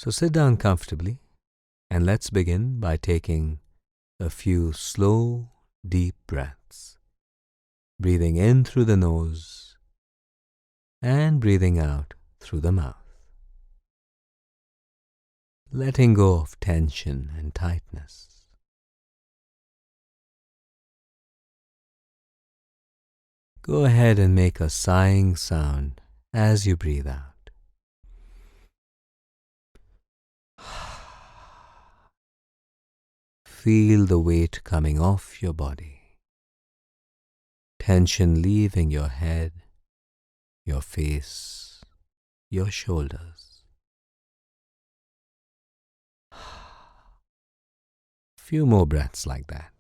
So sit down comfortably and let's begin by taking a few slow, deep breaths, breathing in through the nose and breathing out through the mouth. Letting go of tension and tightness. Go ahead and make a sighing sound as you breathe out. Feel the weight coming off your body. Tension leaving your head, your face, your shoulders. Few more breaths like that.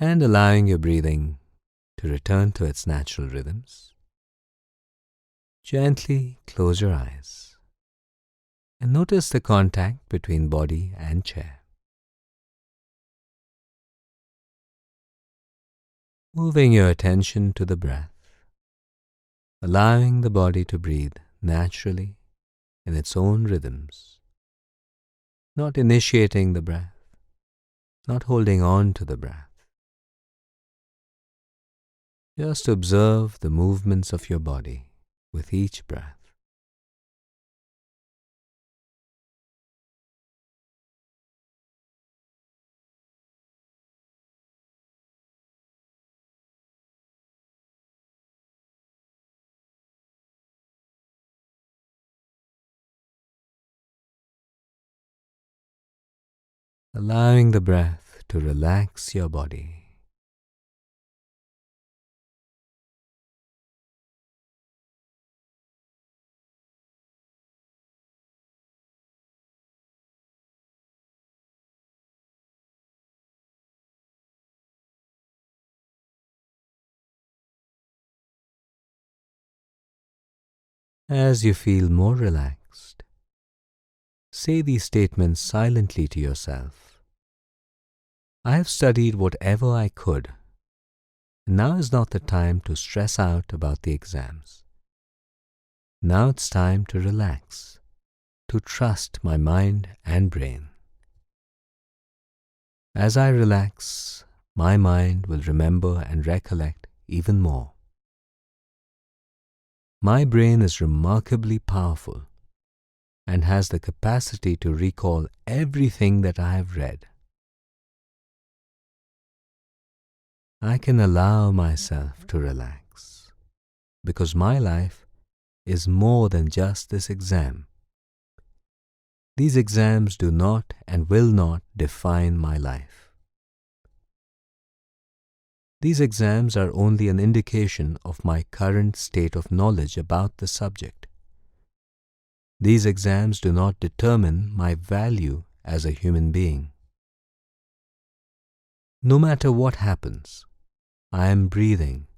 And allowing your breathing to return to its natural rhythms. Gently close your eyes and notice the contact between body and chair. Moving your attention to the breath, allowing the body to breathe naturally in its own rhythms, not initiating the breath, not holding on to the breath. Just observe the movements of your body with each breath. Allowing the breath to relax your body. As you feel more relaxed, say these statements silently to yourself. I have studied whatever I could. Now is not the time to stress out about the exams. Now it's time to relax, to trust my mind and brain. As I relax, my mind will remember and recollect even more. My brain is remarkably powerful and has the capacity to recall everything that I have read. I can allow myself to relax because my life is more than just this exam. These exams do not and will not define my life. These exams are only an indication of my current state of knowledge about the subject. These exams do not determine my value as a human being. No matter what happens, I am breathing,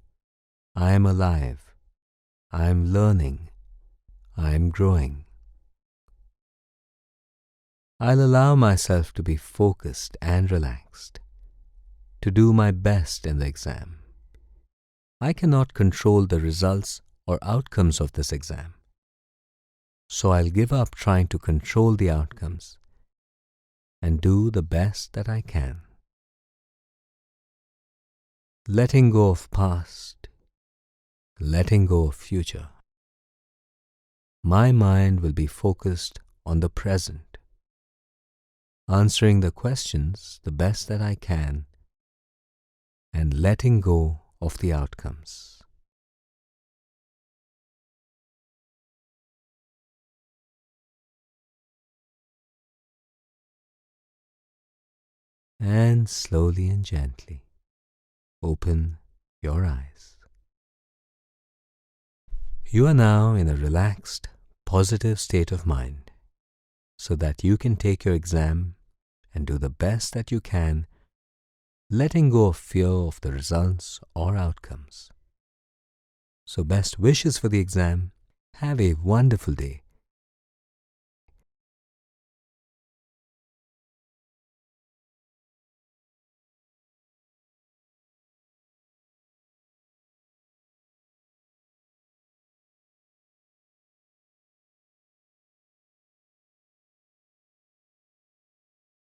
I am alive, I am learning, I am growing. I'll allow myself to be focused and relaxed, to do my best in the exam. I cannot control the results or outcomes of this exam, so I'll give up trying to control the outcomes and do the best that I can. Letting go of past, letting go of future. My mind will be focused on the present, answering the questions the best that I can and letting go of the outcomes. And slowly and gently open your eyes. You are now in a relaxed, positive state of mind so that you can take your exam and do the best that you can, letting go of fear of the results or outcomes. So best wishes for the exam. Have a wonderful day